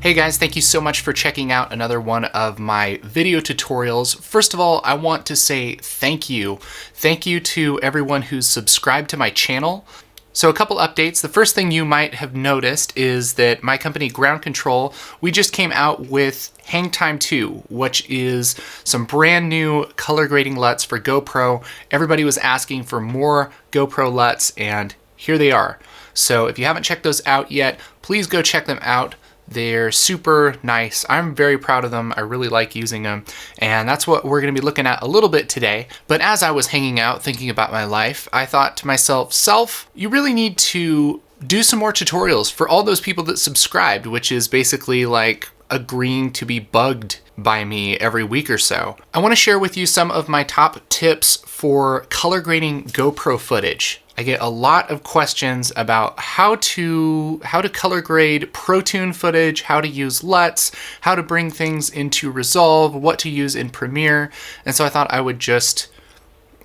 Hey guys, thank you so much for checking out another one of my video tutorials. First of all, I want to say thank you. Thank you to everyone who's subscribed to my channel. So a couple updates. The first thing you might have noticed is that my company Ground Control, we just came out with Hang Time 2, which is some brand new color grading LUTs for GoPro. Everybody was asking for more GoPro LUTs and here they are. So if you haven't checked those out yet, please go check them out. They're super nice. I'm very proud of them. I really like using them. And that's what we're going to be looking at a little bit today. But as I was hanging out thinking about my life, I thought to myself, you really need to do some more tutorials for all those people that subscribed, which is basically like agreeing to be bugged by me every week or so. I want to share with you some of my top tips for color grading GoPro footage. I get a lot of questions about how to color grade ProTune footage, how to use LUTs, how to bring things into Resolve, what to use in Premiere, and so I thought I would just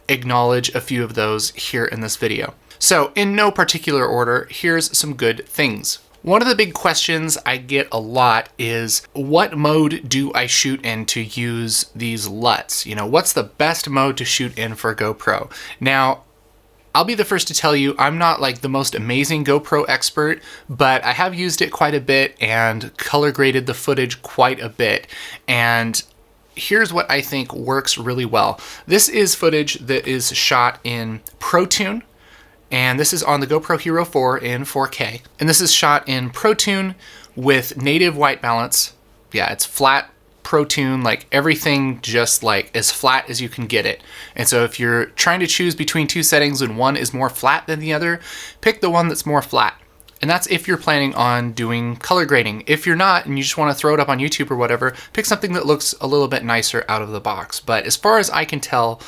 acknowledge a few of those here in this video. So in no particular order, here's some good things. One of the big questions I get a lot is, what mode do I shoot in to use these LUTs? You know, what's the best mode to shoot in for GoPro? Now, I'll be the first to tell you, I'm not like the most amazing GoPro expert, but I have used it quite a bit and color graded the footage quite a bit. And here's what I think works really well. This is footage that is shot in ProTune, and this is on the GoPro Hero 4 in 4K. And this is shot in ProTune with native white balance. Yeah, it's flat ProTune, like everything just like as flat as you can get it. And so if you're trying to choose between two settings and one is more flat than the other, pick the one that's more flat. And that's if you're planning on doing color grading. If you're not and you just want to throw it up on YouTube or whatever, pick something that looks a little bit nicer out of the box. But as far as I can tell,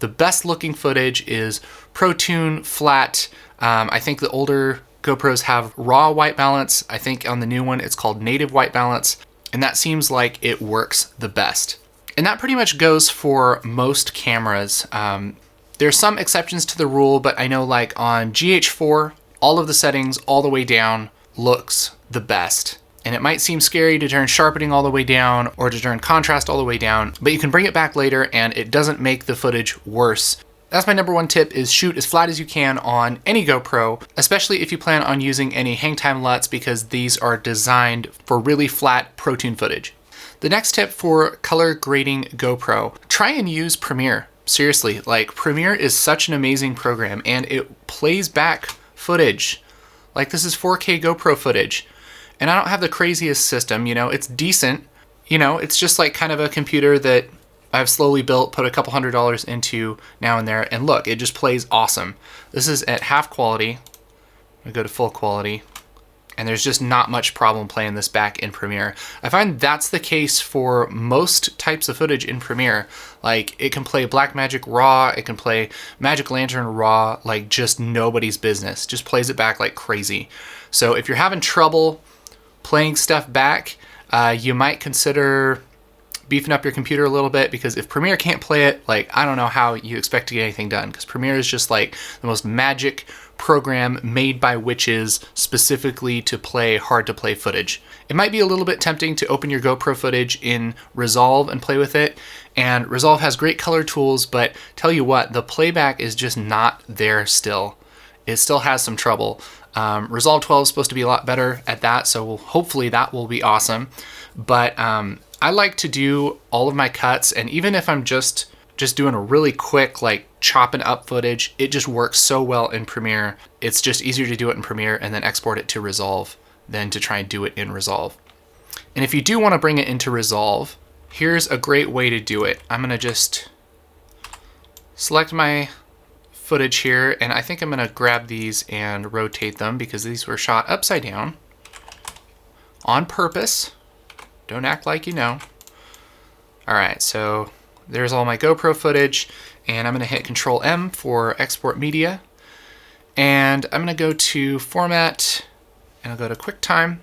the best looking footage is ProTune flat. I think the older GoPros have raw white balance. I think on the new one it's called native white balance. And that seems like it works the best. And that pretty much goes for most cameras. There's some exceptions to the rule, but I know like on GH4, all of the settings all the way down looks the best. And it might seem scary to turn sharpening all the way down or to turn contrast all the way down, but you can bring it back later and it doesn't make the footage worse. That's my number one tip, is shoot as flat as you can on any GoPro, especially if you plan on using any hang time LUTs, because these are designed for really flat ProTune footage. The next tip for color grading GoPro, try and use Premiere. Seriously, like Premiere is such an amazing program and it plays back footage. Like this is 4K GoPro footage. And I don't have the craziest system, you know, it's decent. You know, it's just like kind of a computer that I've slowly built, put a couple $100s into now and there, and look, it just plays awesome. This is at half quality. I go to full quality, and there's just not much problem playing this back in Premiere. I find that's the case for most types of footage in Premiere. Like, it can play Blackmagic RAW, it can play Magic Lantern RAW, like just nobody's business. Just plays it back like crazy. So if you're having trouble playing stuff back, you might consider beefing up your computer a little bit, because if Premiere can't play it, like, I don't know how you expect to get anything done, because Premiere is just like the most magic program made by witches specifically to play hard to play footage. It might be a little bit tempting to open your GoPro footage in Resolve and play with it, and Resolve has great color tools, but tell you what, the playback is just not there still. It still has some trouble. Resolve 12 is supposed to be a lot better at that, so hopefully that will be awesome. But I like to do all of my cuts, and even if I'm just doing a really quick, like chopping up footage, it just works so well in Premiere. It's just easier to do it in Premiere and then export it to Resolve than to try and do it in Resolve. And if you do want to bring it into Resolve, here's a great way to do it. I'm gonna just select my footage here, and I think I'm gonna grab these and rotate them because these were shot upside down on purpose. Don't act like you know. All right, so there's all my GoPro footage, and I'm gonna hit Control M for export media. And I'm gonna go to Format, and I'll go to QuickTime.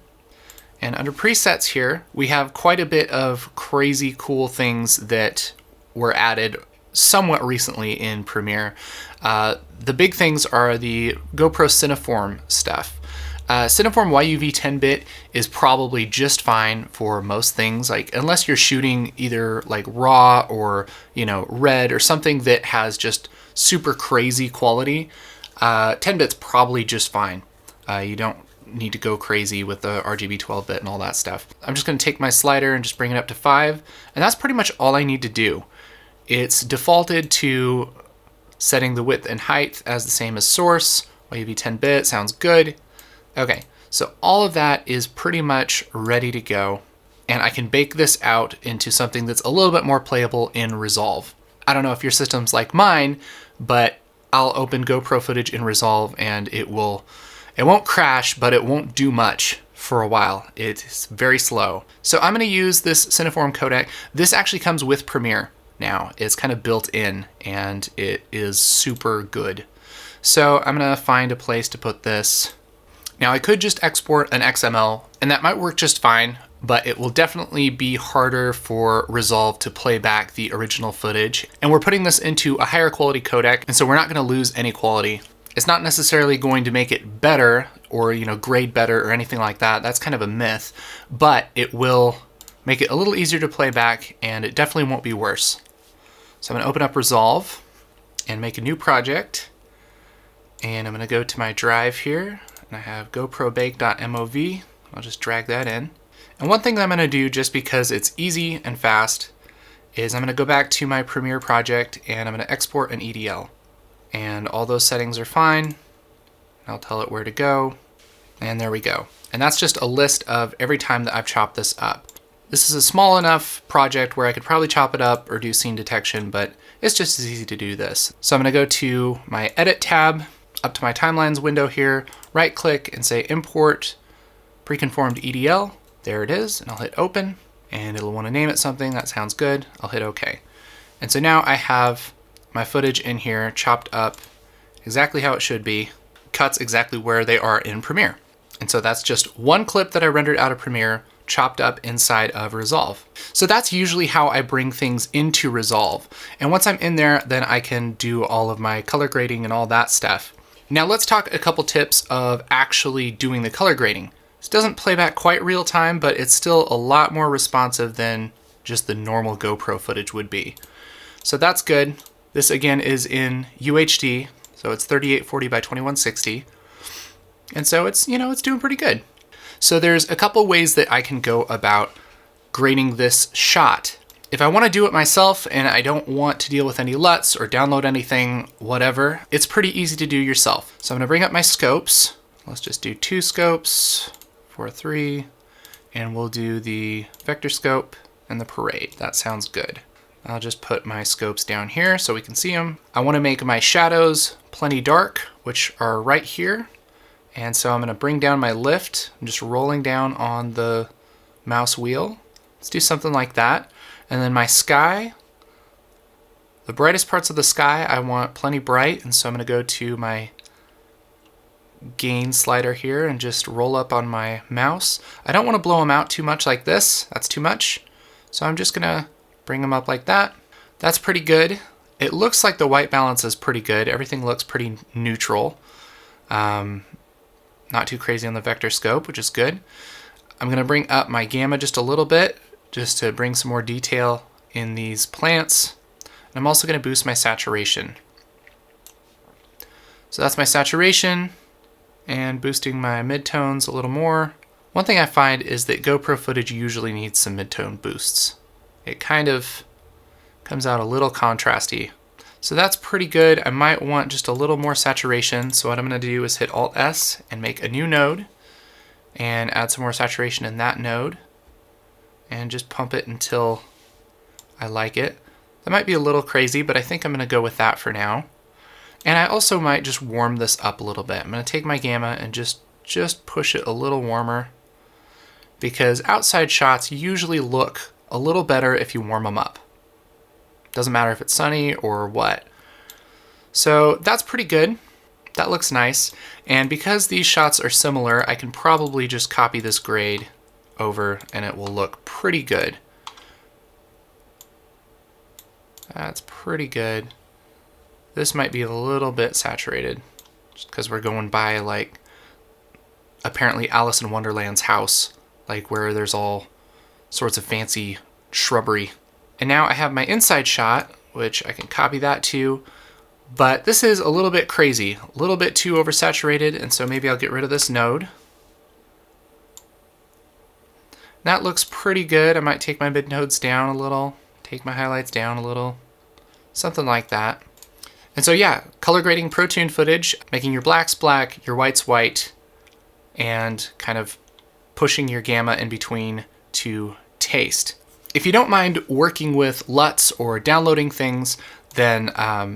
And under presets here, we have quite a bit of crazy cool things that were added somewhat recently in Premiere. The big things are the GoPro Cineform stuff. Cineform YUV 10-bit is probably just fine for most things, like unless you're shooting either like raw or, you know, red or something that has just super crazy quality. 10-bit's probably just fine. You don't need to go crazy with the RGB 12-bit and all that stuff. I'm just going to take my slider and just bring it up to 5, and that's pretty much all I need to do. It's defaulted to setting the width and height as the same as source. YUV 10-bit sounds good. Okay, so all of that is pretty much ready to go, and I can bake this out into something that's a little bit more playable in Resolve. I don't know if your system's like mine, but I'll open GoPro footage in Resolve and it won't crash, but it won't do much for a while. It's very slow. So I'm gonna use this Cineform codec. This actually comes with Premiere now. It's kind of built in and it is super good. So I'm gonna find a place to put this. Now I could just export an XML and that might work just fine, but it will definitely be harder for Resolve to play back the original footage. And we're putting this into a higher quality codec, and so we're not gonna lose any quality. It's not necessarily going to make it better or, you know, grade better or anything like that. That's kind of a myth, but it will make it a little easier to play back and it definitely won't be worse. So I'm gonna open up Resolve and make a new project. And I'm gonna go to my drive here and I have goprobake.mov. I'll just drag that in. And one thing that I'm gonna do just because it's easy and fast is I'm gonna go back to my Premiere project and I'm gonna export an EDL. And all those settings are fine. I'll tell it where to go. And there we go. And that's just a list of every time that I've chopped this up. This is a small enough project where I could probably chop it up or do scene detection, but it's just as easy to do this. So I'm gonna go to my Edit tab, up to my Timelines window here, right click and say Import Preconformed EDL. There it is, and I'll hit Open, and it'll wanna name it something. That sounds good. I'll hit OK. And so now I have my footage in here chopped up exactly how it should be, cuts exactly where they are in Premiere. And so that's just one clip that I rendered out of Premiere chopped up inside of Resolve. So that's usually how I bring things into Resolve. And once I'm in there, then I can do all of my color grading and all that stuff. Now let's talk a couple tips of actually doing the color grading. This doesn't play back quite real time, but it's still a lot more responsive than just the normal GoPro footage would be. So that's good. This again is in UHD, so it's 3840 by 2160. And so it's, you know, it's doing pretty good. So there's a couple ways that I can go about grading this shot. If I want to do it myself and I don't want to deal with any LUTs or download anything, whatever, it's pretty easy to do yourself. So I'm gonna bring up my scopes. Let's just do 2 scopes, 4, 3, and we'll do the vector scope and the parade. That sounds good. I'll just put my scopes down here so we can see them. I want to make my shadows plenty dark, which are right here. And so I'm going to bring down my lift. I'm just rolling down on the mouse wheel. Let's do something like that. And then my sky, the brightest parts of the sky I want plenty bright, and so I'm going to go to my gain slider here and just roll up on my mouse. I don't want to blow them out too much like this. That's too much. So I'm just going to bring them up like that. That's pretty good. It looks like the white balance is pretty good. Everything looks pretty neutral. Not too crazy on the vector scope, which is good. I'm going to bring up my gamma just a little bit, just to bring some more detail in these plants. And I'm also going to boost my saturation. So that's my saturation, and boosting my midtones a little more. One thing I find is that GoPro footage usually needs some midtone boosts. It kind of comes out a little contrasty. So that's pretty good. I might want just a little more saturation. So what I'm going to do is hit Alt-S and make a new node and add some more saturation in that node and just pump it until I like it. That might be a little crazy, but I think I'm going to go with that for now. And I also might just warm this up a little bit. I'm going to take my gamma and just push it a little warmer, because outside shots usually look a little better if you warm them up. Doesn't matter if it's sunny or what. So that's pretty good. That looks nice. And because these shots are similar, I can probably just copy this grade over and it will look pretty good. That's pretty good. This might be a little bit saturated just because we're going by like apparently Alice in Wonderland's house, like where there's all sorts of fancy shrubbery. And now I have my inside shot, which I can copy that too, but this is a little bit crazy, a little bit too oversaturated, and so maybe I'll get rid of this node. That looks pretty good. I might take my mid nodes down a little, take my highlights down a little, something like that. And so yeah, color grading ProTune footage, making your blacks black, your whites white, and kind of pushing your gamma in between to taste. If you don't mind working with LUTs or downloading things, then I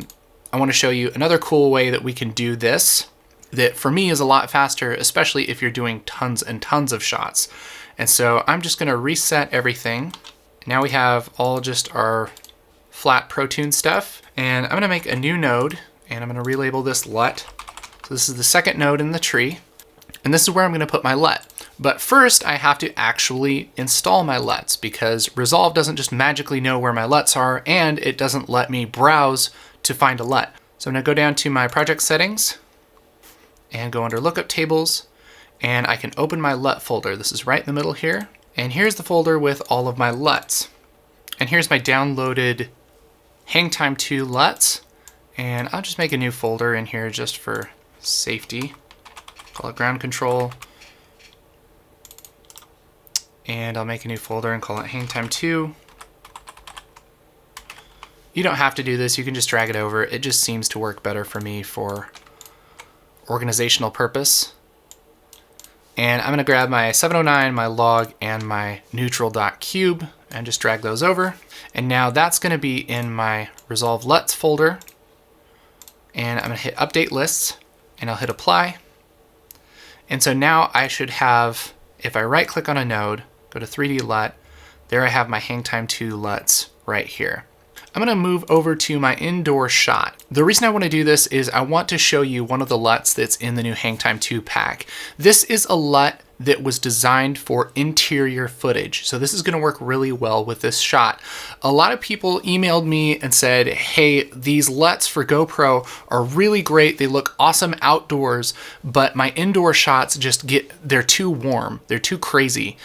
want to show you another cool way that we can do this that for me is a lot faster, especially if you're doing tons and tons of shots. And so I'm just going to reset everything. Now we have all just our flat ProTune stuff, and I'm going to make a new node, and I'm going to relabel this LUT. So this is the second node in the tree, and this is where I'm going to put my LUT. But first I have to actually install my LUTs, because Resolve doesn't just magically know where my LUTs are, and it doesn't let me browse to find a LUT. So I'm going to go down to my project settings and go under lookup tables, and I can open my LUT folder. This is right in the middle here. And here's the folder with all of my LUTs. And here's my downloaded Hangtime 2 LUTs. And I'll just make a new folder in here just for safety. Call it ground control. And I'll make a new folder and call it Hangtime 2. You don't have to do this, you can just drag it over. It just seems to work better for me for organizational purpose. And I'm going to grab my 709, my log, and my neutral.cube and just drag those over. And now that's going to be in my Resolve LUTs folder. And I'm going to hit Update Lists, and I'll hit Apply. And so now I should have, if I right click on a node, go to 3D LUT, there I have my Hangtime 2 LUTs right here. I'm going to move over to my indoor shot. The reason I want to do this is I want to show you one of the LUTs that's in the new Hangtime 2 pack. This is a LUT that was designed for interior footage. So this is going to work really well with this shot. A lot of people emailed me and said, hey, these LUTs for GoPro are really great. They look awesome outdoors, but my indoor shots they're too warm. They're too crazy.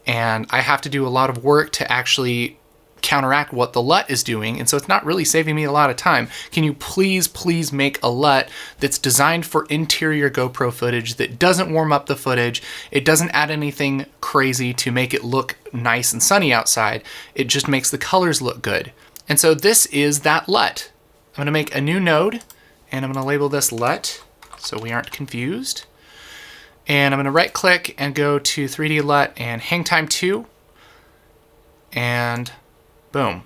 And I have to do a lot of work to actually counteract what the LUT is doing, and so it's not really saving me a lot of time. Can you please make a LUT that's designed for interior GoPro footage, that doesn't warm up the footage, it doesn't add anything crazy to make it look nice and sunny outside, it just makes the colors look good. And so this is that LUT. I'm going to make a new node, and I'm going to label this LUT so we aren't confused. And I'm going to right click and go to 3D LUT and Hangtime 2, and boom.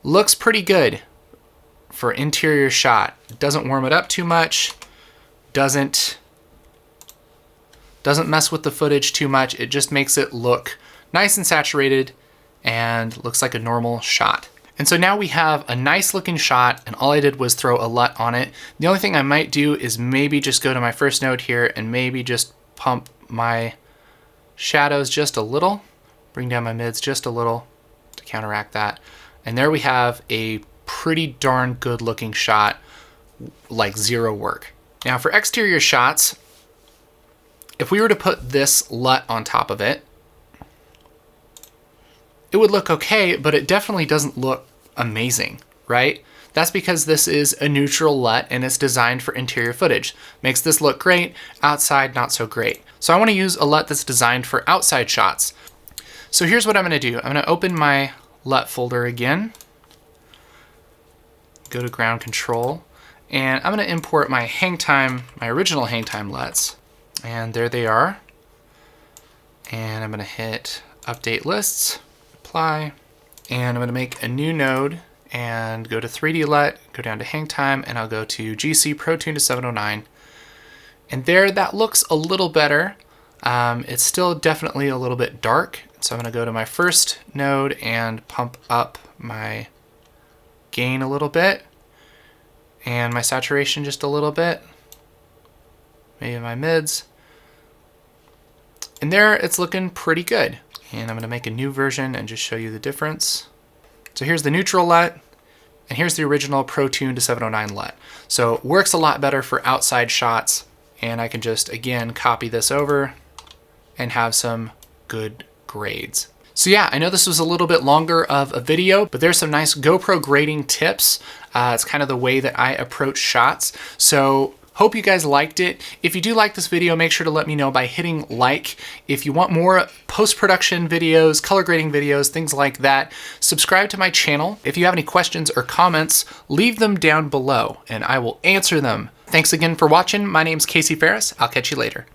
Looks pretty good for interior shot. It doesn't warm it up too much, doesn't mess with the footage too much. It just makes it look nice and saturated and looks like a normal shot. And so now we have a nice looking shot, and all I did was throw a LUT on it. The only thing I might do is maybe just go to my first node here and maybe just pump my shadows just a little. Bring down my mids just a little to counteract that. And there we have a pretty darn good looking shot, like zero work. Now for exterior shots, if we were to put this LUT on top of it, it would look okay, but it definitely doesn't look amazing, right? That's because this is a neutral LUT and it's designed for interior footage. Makes this look great, outside not so great. So I want to use a LUT that's designed for outside shots. So here's what I'm going to do. I'm going to open my LUT folder again, go to ground control, and I'm going to import my original Hangtime LUTs. And there they are. And I'm going to hit Update Lists, Apply, and I'm going to make a new node and go to 3D LUT, go down to Hangtime, and I'll go to GC ProTune to 709. And there, that looks a little better. It's still definitely a little bit dark. So I'm going to go to my first node and pump up my gain a little bit and my saturation just a little bit, maybe my mids. And there it's looking pretty good. And I'm going to make a new version and just show you the difference. So here's the neutral LUT, and here's the original ProTune to 709 LUT. So it works a lot better for outside shots, and I can just, again, copy this over and have some good grades. So yeah, I know this was a little bit longer of a video, but there's some nice GoPro grading tips. It's kind of the way that I approach shots. So hope you guys liked it. If you do like this video, make sure to let me know by hitting like. If you want more post-production videos, color grading videos, things like that, subscribe to my channel. If you have any questions or comments, leave them down below and I will answer them. Thanks again for watching. My name's Casey Ferris. I'll catch you later.